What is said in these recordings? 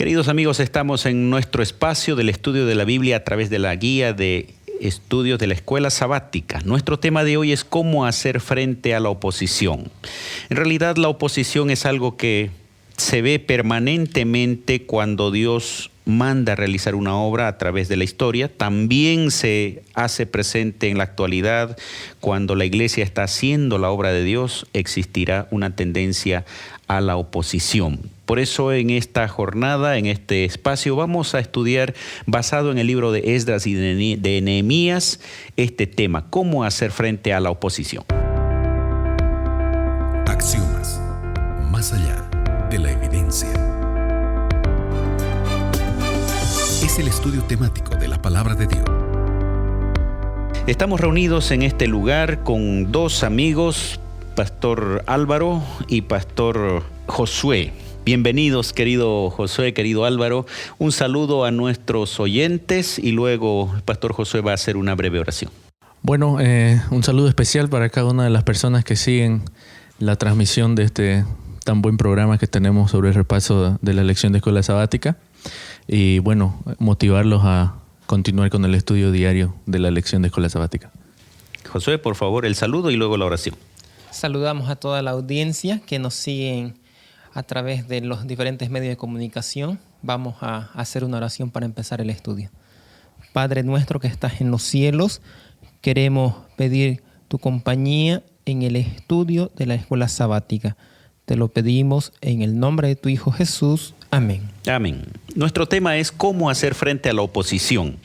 Queridos amigos, estamos en nuestro espacio del estudio de la Biblia a través de la guía de estudios de la Escuela Sabática. Nuestro tema de hoy es cómo hacer frente a la oposición. En realidad, la oposición es algo que se ve permanentemente cuando Dios manda a realizar una obra a través de la historia. También se hace presente en la actualidad cuando la iglesia está haciendo la obra de Dios, existirá una tendencia a la oposición. Por eso en esta jornada, en este espacio, vamos a estudiar, basado en el libro de Esdras y de Nehemías, este tema, cómo hacer frente a la oposición. Axiomas, más allá de la evidencia. Es el estudio temático de la palabra de Dios. Estamos reunidos en este lugar con dos amigos, Pastor Álvaro y Pastor Josué. Bienvenidos, querido Josué, querido Álvaro. Un saludo a nuestros oyentes y luego el Pastor Josué va a hacer una breve oración. Bueno, un saludo especial para cada una de las personas que siguen la transmisión de este tan buen programa que tenemos sobre el repaso de la lección de Escuela Sabática. Y bueno, motivarlos a continuar con el estudio diario de la lección de Escuela Sabática. Josué, por favor, el saludo y luego la oración. Saludamos a toda la audiencia que nos siguen a través de los diferentes medios de comunicación. Vamos a hacer una oración para empezar el estudio. Padre nuestro que estás en los cielos, queremos pedir tu compañía en el estudio de la Escuela Sabática. Te lo pedimos en el nombre de tu Hijo Jesús. Amén. Amén. Nuestro tema es cómo hacer frente a la oposición.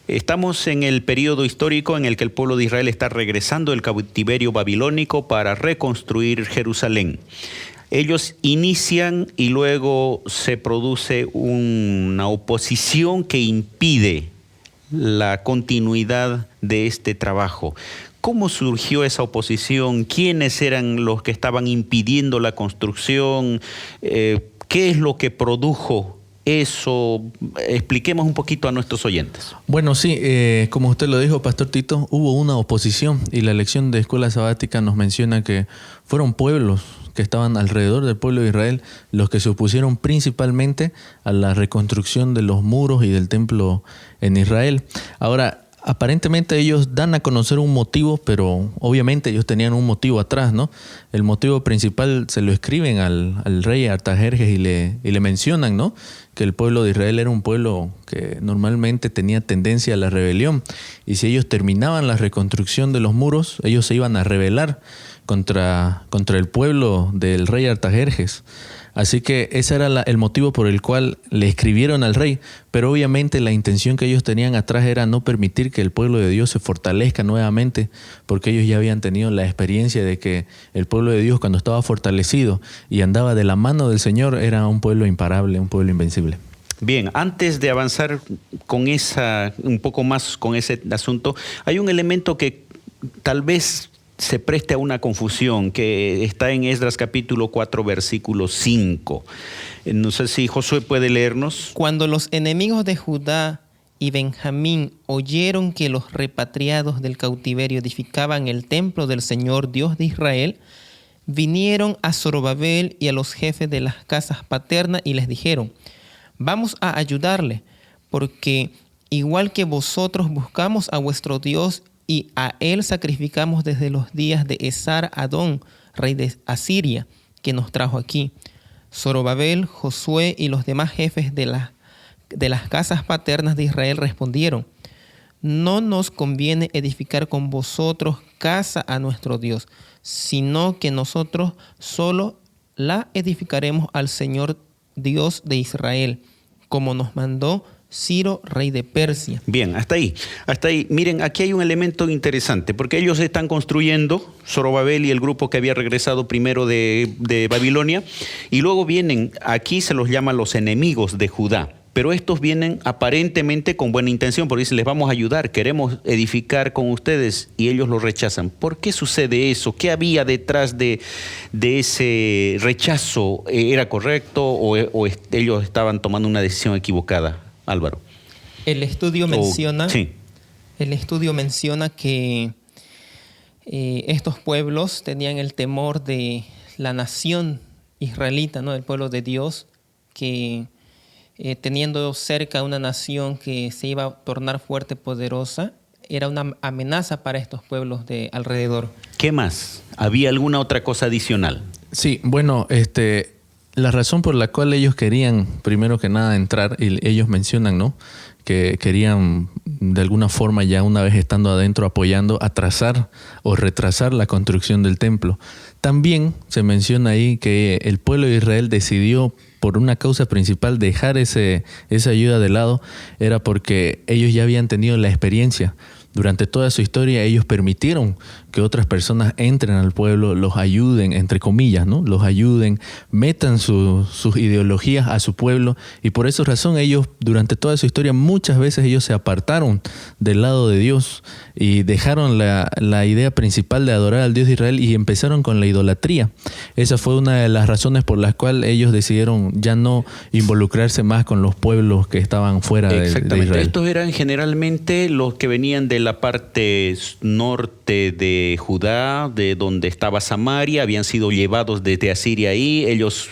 Estamos en el periodo histórico en el que el pueblo de Israel está regresando del cautiverio babilónico para reconstruir Jerusalén. Ellos inician y luego se produce una oposición que impide la continuidad de este trabajo. ¿Cómo surgió esa oposición? ¿Quiénes eran los que estaban impidiendo la construcción? ¿Qué es lo que produjo eso? Expliquemos un poquito a nuestros oyentes. Bueno, sí, como usted lo dijo, Pastor Tito, hubo una oposición y la lección de Escuela Sabática nos menciona que fueron pueblos que estaban alrededor del pueblo de Israel los que se opusieron principalmente a la reconstrucción de los muros y del templo en Israel. Ahora, aparentemente ellos dan a conocer un motivo, pero obviamente ellos tenían un motivo atrás, ¿no? El motivo principal se lo escriben al rey Artajerjes y le mencionan, ¿no? Que el pueblo de Israel era un pueblo que normalmente tenía tendencia a la rebelión. Y si ellos terminaban la reconstrucción de los muros, ellos se iban a rebelar contra el pueblo del rey Artajerjes. Así que ese era el motivo por el cual le escribieron al rey, pero obviamente la intención que ellos tenían atrás era no permitir que el pueblo de Dios se fortalezca nuevamente, porque ellos ya habían tenido la experiencia de que el pueblo de Dios, cuando estaba fortalecido y andaba de la mano del Señor, era un pueblo imparable, un pueblo invencible. Bien, antes de avanzar un poco más con ese asunto, hay un elemento que tal vez se preste a una confusión que está en Esdras capítulo 4, versículo 5. No sé si Josué puede leernos. Cuando los enemigos de Judá y Benjamín oyeron que los repatriados del cautiverio edificaban el templo del Señor Dios de Israel, vinieron a Zorobabel y a los jefes de las casas paternas y les dijeron: vamos a ayudarle, porque igual que vosotros buscamos a vuestro Dios y a él sacrificamos desde los días de Esar-Adón, rey de Asiria, que nos trajo aquí. Zorobabel, Josué y los demás jefes de las casas paternas de Israel respondieron: no nos conviene edificar con vosotros casa a nuestro Dios, sino que nosotros solo la edificaremos al Señor Dios de Israel, como nos mandó Ciro, rey de Persia. Bien, hasta ahí. Miren, aquí hay un elemento interesante, porque ellos están construyendo, Zorobabel y el grupo que había regresado primero de Babilonia, y luego vienen, aquí se los llama los enemigos de Judá, pero estos vienen aparentemente con buena intención, porque dicen: les vamos a ayudar, queremos edificar con ustedes, y ellos lo rechazan. ¿Por qué sucede eso? ¿Qué había detrás de ese rechazo? ¿Era correcto o ellos estaban tomando una decisión equivocada? Álvaro. El estudio menciona que estos pueblos tenían el temor de la nación israelita, ¿no? El pueblo de Dios, que teniendo cerca una nación que se iba a tornar fuerte, poderosa, era una amenaza para estos pueblos de alrededor. ¿Qué más? ¿Había alguna otra cosa adicional? Sí, bueno, la razón por la cual ellos querían, primero que nada, entrar, y ellos mencionan, ¿no?, que querían de alguna forma, ya una vez estando adentro, apoyando, atrasar o retrasar la construcción del templo. También se menciona ahí que el pueblo de Israel decidió, por una causa principal, dejar esa ayuda de lado, era porque ellos ya habían tenido la experiencia. Durante toda su historia ellos permitieron que otras personas entren al pueblo, los ayuden, entre comillas, ¿no? Los ayuden, metan sus ideologías a su pueblo, y por esa razón ellos, durante toda su historia, muchas veces ellos se apartaron del lado de Dios y dejaron la idea principal de adorar al Dios de Israel y empezaron con la idolatría. Esa fue una de las razones por las cuales ellos decidieron ya no involucrarse más con los pueblos que estaban fuera de Israel. Estos eran generalmente los que venían de la parte norte de Judá, de donde estaba Samaria, habían sido llevados desde Asiria ahí. Ellos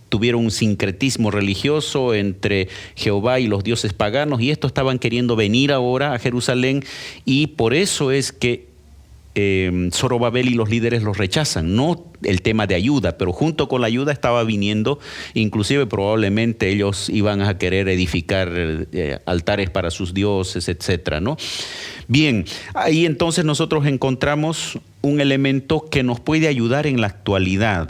tuvieron un sincretismo religioso entre Jehová y los dioses paganos, y estos estaban queriendo venir ahora a Jerusalén, y por eso es que Zorobabel y los líderes los rechazan, no el tema de ayuda, pero junto con la ayuda estaba viniendo, inclusive probablemente ellos iban a querer edificar altares para sus dioses, etcétera, ¿no? Bien, ahí entonces nosotros encontramos un elemento que nos puede ayudar en la actualidad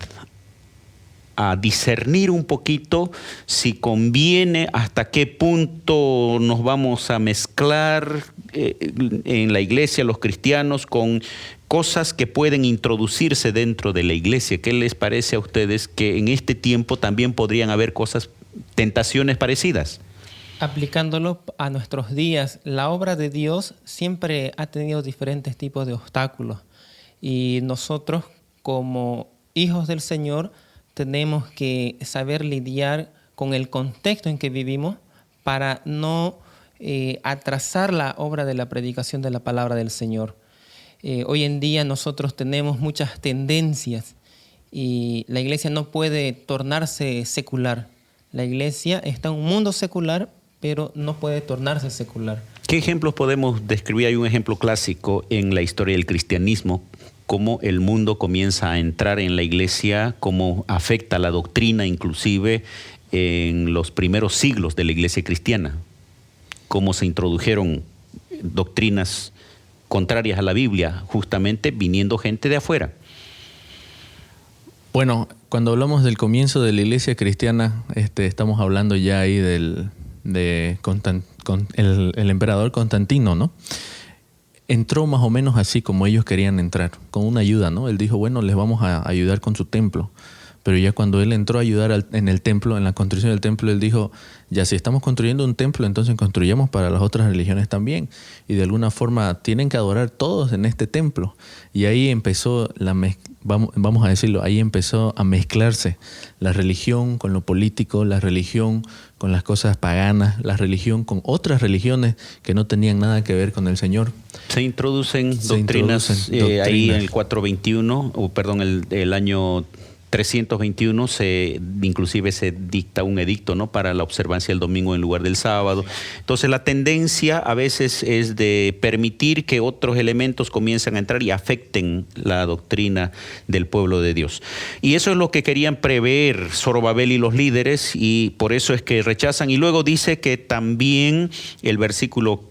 a discernir un poquito si conviene, hasta qué punto nos vamos a mezclar en la iglesia, los cristianos, con cosas que pueden introducirse dentro de la iglesia. ¿Qué les parece a ustedes que en este tiempo también podrían haber tentaciones parecidas? Aplicándolo a nuestros días, la obra de Dios siempre ha tenido diferentes tipos de obstáculos, y nosotros como hijos del Señor tenemos que saber lidiar con el contexto en que vivimos para no atrasar la obra de la predicación de la palabra del Señor. Hoy en día nosotros tenemos muchas tendencias y la iglesia no puede tornarse secular. La iglesia está en un mundo secular, pero no puede tornarse secular. ¿Qué ejemplos podemos describir? Hay un ejemplo clásico en la historia del cristianismo, cómo el mundo comienza a entrar en la iglesia, cómo afecta la doctrina, inclusive en los primeros siglos de la iglesia cristiana, cómo se introdujeron doctrinas contrarias a la Biblia, justamente viniendo gente de afuera. Bueno, cuando hablamos del comienzo de la iglesia cristiana, estamos hablando ya ahí el emperador Constantino, ¿no? Entró más o menos así como ellos querían entrar, con una ayuda, ¿no? Él dijo, bueno, les vamos a ayudar con su templo. Pero ya cuando él entró a ayudar en el templo, en la construcción del templo, él dijo, ya si estamos construyendo un templo, entonces construyamos para las otras religiones también. Y de alguna forma tienen que adorar todos en este templo. Y ahí empezó, vamos a decirlo, ahí empezó a mezclarse la religión con lo político, la religión con las cosas paganas, la religión con otras religiones que no tenían nada que ver con el Señor. Se introducen doctrinas. Ahí en el 421, el año 321 inclusive se dicta un edicto, ¿no?, para la observancia del domingo en lugar del sábado. Entonces la tendencia a veces es de permitir que otros elementos comiencen a entrar y afecten la doctrina del pueblo de Dios. Y eso es lo que querían prever Zorobabel y los líderes, y por eso es que rechazan. Y luego dice que también el versículo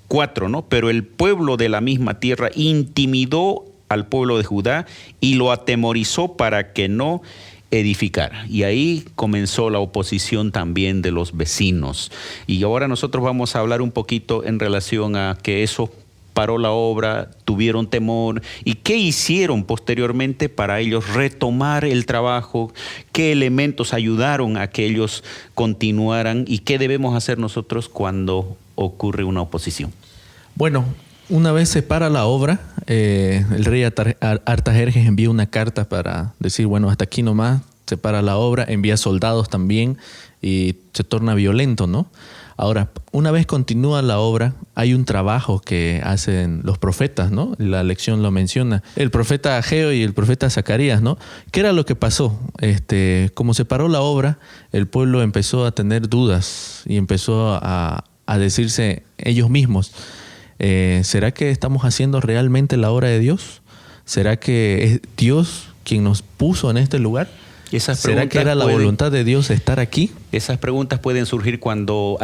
4, ¿no?, pero el pueblo de la misma tierra intimidó al pueblo de Judá y lo atemorizó para que no edificara. Y ahí comenzó la oposición también de los vecinos. Y ahora nosotros vamos a hablar un poquito en relación a que eso paró la obra, tuvieron temor, y qué hicieron posteriormente para ellos retomar el trabajo, qué elementos ayudaron a que ellos continuaran, y qué debemos hacer nosotros cuando ocurre una oposición. Bueno, una vez se para la obra, el rey Artajerjes envía una carta para decir, bueno, hasta aquí nomás, se para la obra, envía soldados también y se torna violento, ¿no? Ahora, una vez continúa la obra, hay un trabajo que hacen los profetas, ¿no? La lección lo menciona. El profeta Ageo y el profeta Zacarías, ¿no? ¿Qué era lo que pasó? Como se paró la obra, el pueblo empezó a tener dudas y empezó a decirse ellos mismos, ¿será que estamos haciendo realmente la obra de Dios? ¿Será que es Dios quien nos puso en este lugar? ¿Será que era la voluntad de Dios estar aquí? Esas preguntas pueden surgir cuando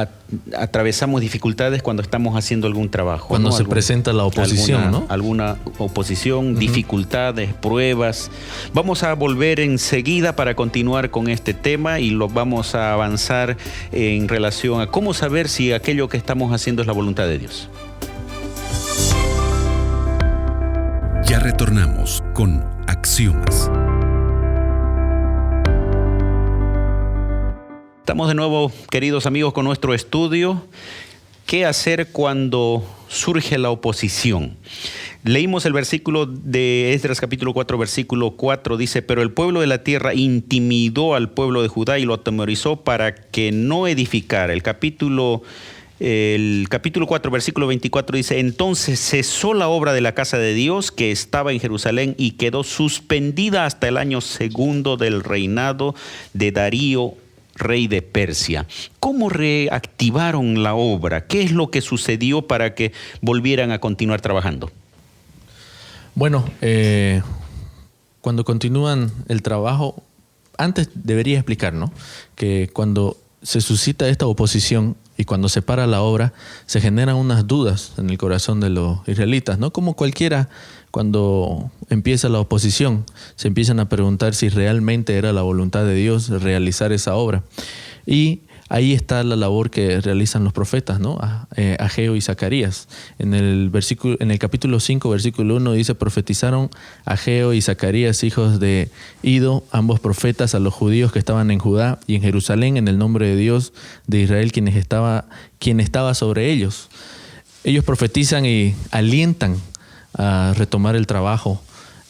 atravesamos dificultades, cuando estamos haciendo algún trabajo. Cuando se presenta la oposición, ¿no? Alguna oposición, dificultades, pruebas. Vamos a volver enseguida para continuar con este tema y lo vamos a avanzar en relación a cómo saber si aquello que estamos haciendo es la voluntad de Dios. Ya retornamos con Axiomas. Estamos de nuevo, queridos amigos, con nuestro estudio. ¿Qué hacer cuando surge la oposición? Leímos el versículo de Esdras capítulo 4, versículo 4, dice: pero el pueblo de la tierra intimidó al pueblo de Judá y lo atemorizó para que no edificara. El capítulo 4, versículo 24 dice: entonces cesó la obra de la casa de Dios que estaba en Jerusalén y quedó suspendida hasta el año segundo del reinado de Darío, rey de Persia. ¿Cómo reactivaron la obra? ¿Qué es lo que sucedió para que volvieran a continuar trabajando? Bueno, cuando continúan el trabajo, antes debería explicar, ¿no? Que cuando se suscita esta oposición y cuando se para la obra, se generan unas dudas en el corazón de los israelitas, ¿no? Como cualquiera, cuando empieza la oposición, se empiezan a preguntar si realmente era la voluntad de Dios realizar esa obra. Y ahí está la labor que realizan los profetas, ¿no? Ageo y Zacarías. En el capítulo 5, versículo 1 dice: profetizaron Ageo y Zacarías, hijos de Ido, ambos profetas, a los judíos que estaban en Judá y en Jerusalén, en el nombre de Dios de Israel, quien estaba sobre ellos. Ellos profetizan y alientan a retomar el trabajo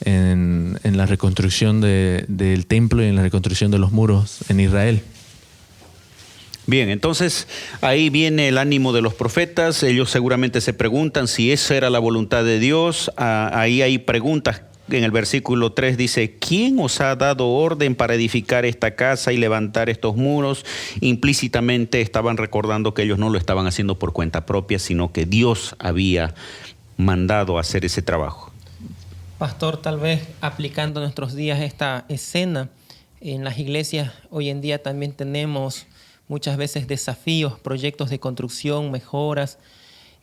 en la reconstrucción del templo y en la reconstrucción de los muros en Israel. Bien, entonces ahí viene el ánimo de los profetas. Ellos seguramente se preguntan si esa era la voluntad de Dios. Ahí hay preguntas. En el versículo 3 dice: ¿quién os ha dado orden para edificar esta casa y levantar estos muros? Implícitamente estaban recordando que ellos no lo estaban haciendo por cuenta propia, sino que Dios había mandado a hacer ese trabajo. Pastor, tal vez aplicando a nuestros días esta escena, en las iglesias hoy en día también tenemos muchas veces desafíos, proyectos de construcción, mejoras,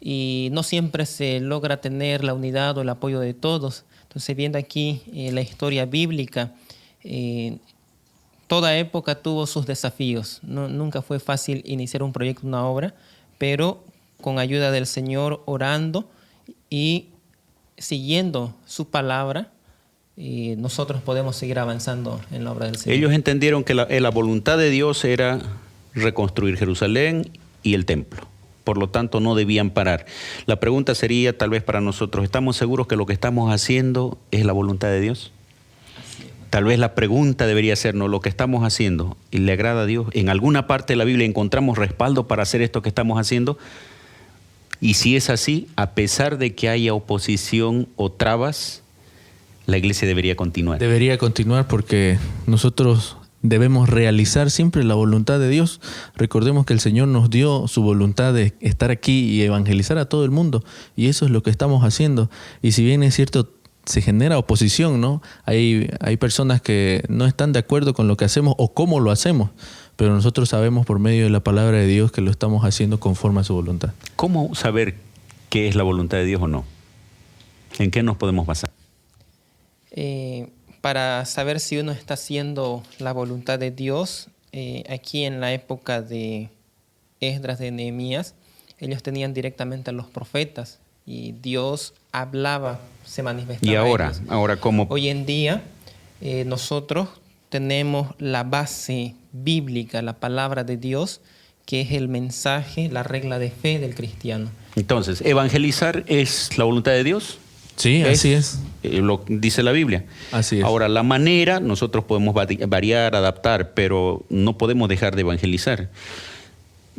y no siempre se logra tener la unidad o el apoyo de todos. Entonces, viendo aquí la historia bíblica, toda época tuvo sus desafíos. Nunca fue fácil iniciar un proyecto, una obra, pero con ayuda del Señor, orando y siguiendo su palabra, nosotros podemos seguir avanzando en la obra del Señor. Ellos entendieron que la voluntad de Dios era reconstruir Jerusalén y el templo. Por lo tanto, no debían parar. La pregunta sería tal vez para nosotros: ¿estamos seguros que lo que estamos haciendo es la voluntad de Dios? Tal vez la pregunta debería ser: ¿no? ¿Lo que estamos haciendo y le agrada a Dios? ¿En alguna parte de la Biblia encontramos respaldo para hacer esto que estamos haciendo? Y si es así, a pesar de que haya oposición o trabas, la iglesia debería continuar. Debería continuar porque nosotros debemos realizar siempre la voluntad de Dios. Recordemos que el Señor nos dio su voluntad de estar aquí y evangelizar a todo el mundo, y eso es lo que estamos haciendo. Y si bien es cierto, se genera oposición, ¿no? Hay personas que no están de acuerdo con lo que hacemos o cómo lo hacemos, pero nosotros sabemos por medio de la palabra de Dios que lo estamos haciendo conforme a su voluntad. ¿Cómo saber qué es la voluntad de Dios o no? ¿En qué nos podemos basar? Para saber si uno está haciendo la voluntad de Dios, aquí en la época de Esdras, de Nehemías, ellos tenían directamente a los profetas y Dios hablaba, se manifestaba. ¿Y ahora cómo? Hoy en día nosotros tenemos la base bíblica, la palabra de Dios, que es el mensaje, la regla de fe del cristiano. Entonces, ¿evangelizar es la voluntad de Dios? Sí, así es. Lo dice la Biblia. Así es. Ahora, la manera, nosotros podemos variar, adaptar, pero no podemos dejar de evangelizar.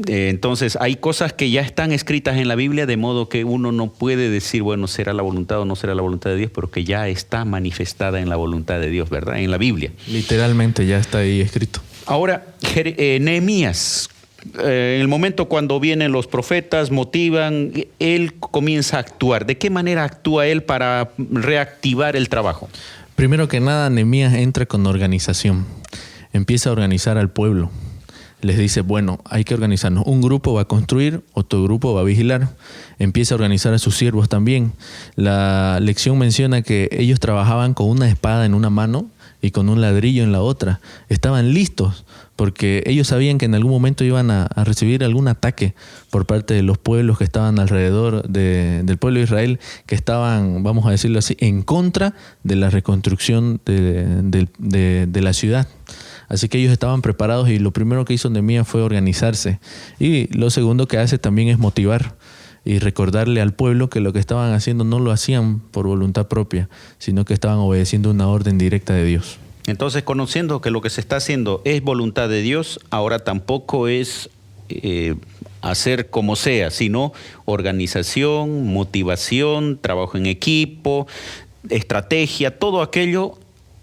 Entonces, hay cosas que ya están escritas en la Biblia, de modo que uno no puede decir, bueno, será la voluntad o no será la voluntad de Dios, pero que ya está manifestada en la voluntad de Dios, ¿verdad? En la Biblia. Literalmente ya está ahí escrito. Ahora, Nehemías, en el momento cuando vienen los profetas, motivan, él comienza a actuar. ¿De qué manera actúa él para reactivar el trabajo? Primero que nada, Nehemías entra con organización. Empieza a organizar al pueblo. Les dice, bueno, hay que organizarnos. Un grupo va a construir, otro grupo va a vigilar. Empieza a organizar a sus siervos también. La lección menciona que ellos trabajaban con una espada en una mano y con un ladrillo en la otra. Estaban listos porque ellos sabían que en algún momento iban a recibir algún ataque por parte de los pueblos que estaban alrededor del pueblo de Israel, que estaban, vamos a decirlo así, en contra de la reconstrucción de la ciudad. Así que ellos estaban preparados y lo primero que hizo Nehemías fue organizarse. Y lo segundo que hace también es motivar y recordarle al pueblo que lo que estaban haciendo no lo hacían por voluntad propia, sino que estaban obedeciendo una orden directa de Dios. Entonces, conociendo que lo que se está haciendo es voluntad de Dios, ahora tampoco es hacer como sea, sino organización, motivación, trabajo en equipo, estrategia, todo aquello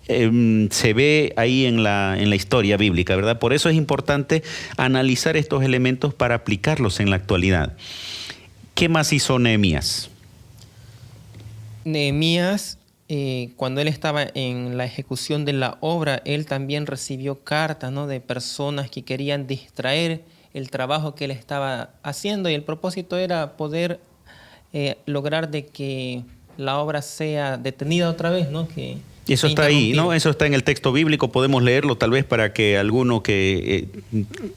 se ve ahí en la historia bíblica, ¿verdad? Por eso es importante analizar estos elementos para aplicarlos en la actualidad. ¿Qué más hizo Nehemías? Nehemías, cuando él estaba en la ejecución de la obra, él también recibió cartas, ¿no?, de personas que querían distraer el trabajo que él estaba haciendo, y el propósito era poder lograr de que la obra sea detenida otra vez, ¿no? Eso está ahí, ¿no? Eso está en el texto bíblico, podemos leerlo tal vez para que alguno que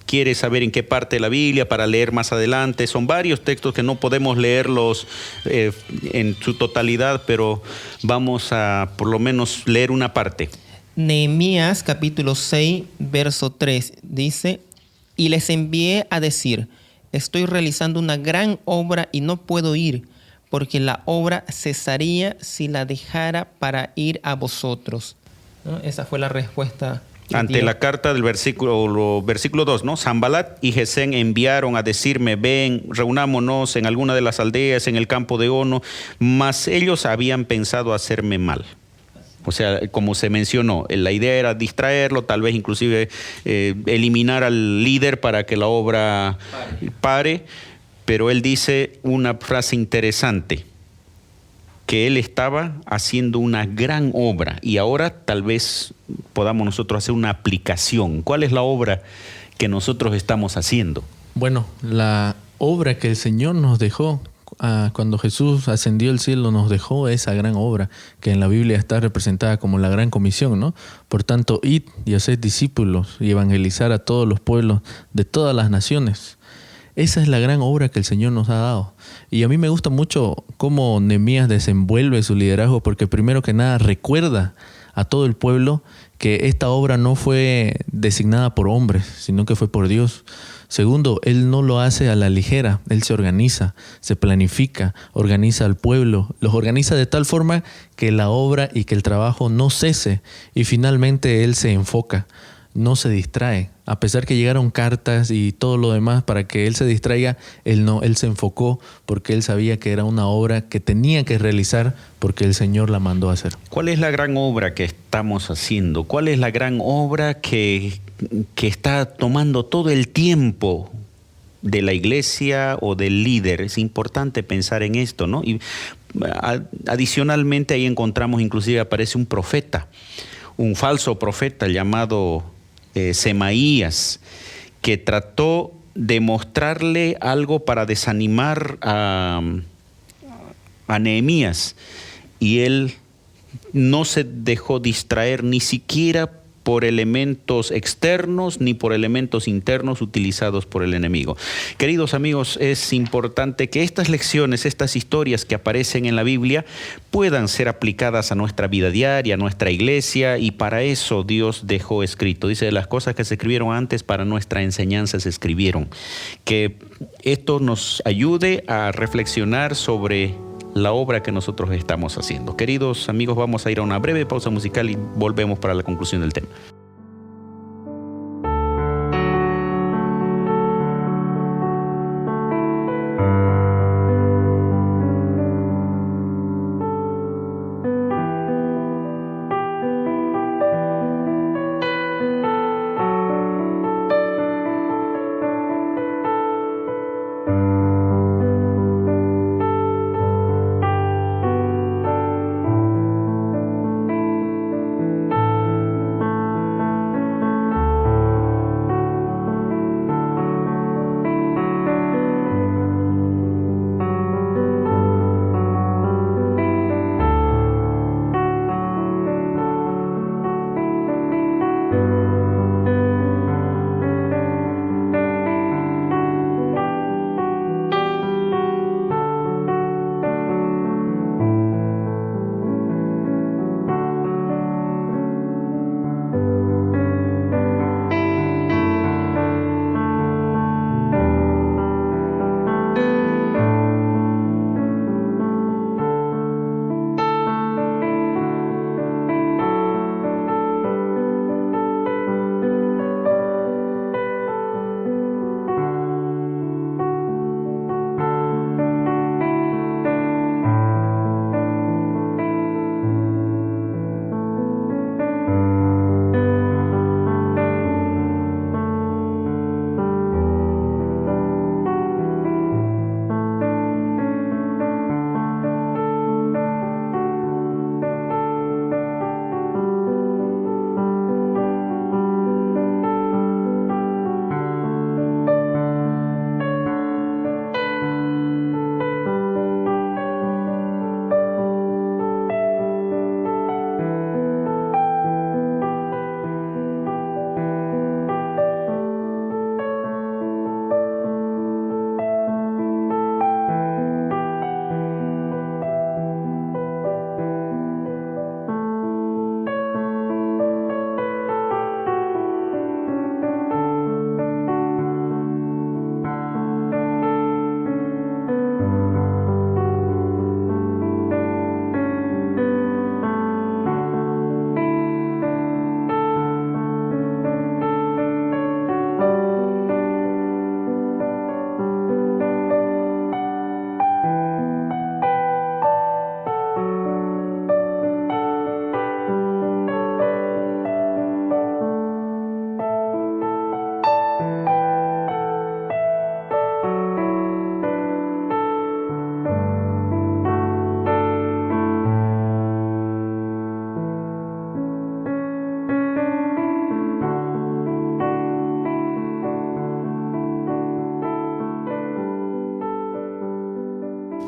quiere saber en qué parte de la Biblia, para leer más adelante. Son varios textos que no podemos leerlos en su totalidad, pero vamos a por lo menos leer una parte. Nehemías capítulo 6, verso 3 dice: y les envié a decir, estoy realizando una gran obra y no puedo ir, porque la obra cesaría si la dejara para ir a vosotros. ¿No? Esa fue la respuesta. Ante la carta del versículo 2, ¿no? Sanbalat y Gesén enviaron a decirme, ven, reunámonos en alguna de las aldeas, en el campo de Ono, mas ellos habían pensado hacerme mal. O sea, como se mencionó, la idea era distraerlo, tal vez inclusive eliminar al líder para que la obra pare. Pero él dice una frase interesante, que él estaba haciendo una gran obra y ahora tal vez podamos nosotros hacer una aplicación. ¿Cuál es la obra que nosotros estamos haciendo? Bueno, la obra que el Señor nos dejó, cuando Jesús ascendió al cielo, nos dejó esa gran obra que en la Biblia está representada como la gran comisión, ¿no? Por tanto, id y haced discípulos y evangelizar a todos los pueblos de todas las naciones. Esa es la gran obra que el Señor nos ha dado. Y a mí me gusta mucho cómo Nehemías desenvuelve su liderazgo, porque primero que nada recuerda a todo el pueblo que esta obra no fue designada por hombres, sino que fue por Dios. Segundo, él no lo hace a la ligera, él se organiza, se planifica, organiza al pueblo, los organiza de tal forma que la obra y que el trabajo no cese, y finalmente él se enfoca. No se distrae, a pesar que llegaron cartas y todo lo demás para que él se distraiga, él se enfocó porque él sabía que era una obra que tenía que realizar porque el Señor la mandó a hacer. ¿Cuál es la gran obra que estamos haciendo? ¿Cuál es la gran obra que está tomando todo el tiempo de la iglesia o del líder? Es importante pensar en esto, ¿no? Y adicionalmente ahí encontramos, inclusive aparece un profeta, un falso profeta llamado Semaías, que trató de mostrarle algo para desanimar a Nehemías, y él no se dejó distraer ni siquiera por elementos externos ni por elementos internos utilizados por el enemigo. Queridos amigos, es importante que estas lecciones, estas historias que aparecen en la Biblia puedan ser aplicadas a nuestra vida diaria, a nuestra iglesia, y para eso Dios dejó escrito. Dice, las cosas que se escribieron antes para nuestra enseñanza se escribieron. Que esto nos ayude a reflexionar sobre la obra que nosotros estamos haciendo. Queridos amigos, vamos a ir a una breve pausa musical y volvemos para la conclusión del tema.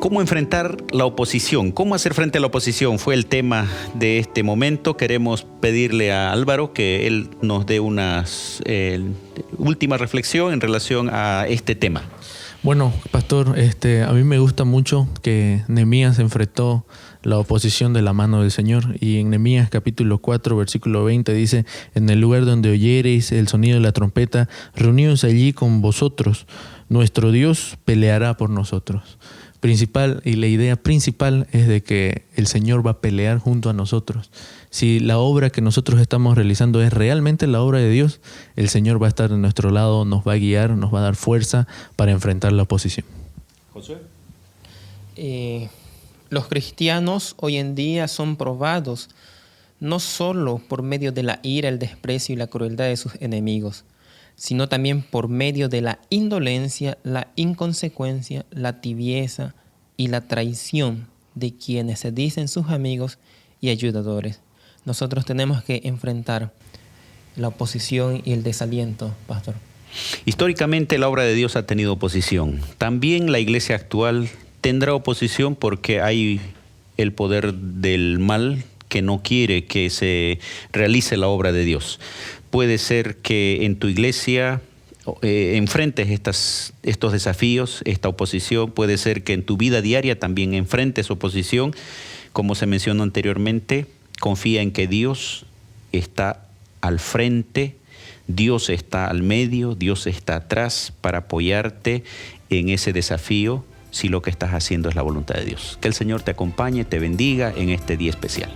¿Cómo enfrentar la oposición? ¿Cómo hacer frente a la oposición? Fue el tema de este momento. Queremos pedirle a Álvaro que él nos dé una última reflexión en relación a este tema. Bueno, pastor, a mí me gusta mucho que Nehemías enfrentó la oposición de la mano del Señor, y en Nehemías capítulo 4 versículo 20 dice: en el lugar donde oyereis el sonido de la trompeta, reuníos allí con vosotros, nuestro Dios peleará por nosotros. La idea principal es de que el Señor va a pelear junto a nosotros. Si la obra que nosotros estamos realizando es realmente la obra de Dios, el Señor va a estar de nuestro lado, nos va a guiar, nos va a dar fuerza para enfrentar la oposición. Josué. Los cristianos hoy en día son probados no solo por medio de la ira, el desprecio y la crueldad de sus enemigos, sino también por medio de la indolencia, la inconsecuencia, la tibieza y la traición de quienes se dicen sus amigos y ayudadores. Nosotros tenemos que enfrentar la oposición y el desaliento, pastor. Históricamente la obra de Dios ha tenido oposición. También la iglesia actual tendrá oposición porque hay el poder del mal que no quiere que se realice la obra de Dios. Puede ser que en tu iglesia enfrentes estos desafíos, esta oposición. Puede ser que en tu vida diaria también enfrentes oposición. Como se mencionó anteriormente, confía en que Dios está al frente, Dios está al medio, Dios está atrás para apoyarte en ese desafío si lo que estás haciendo es la voluntad de Dios. Que el Señor te acompañe, te bendiga en este día especial.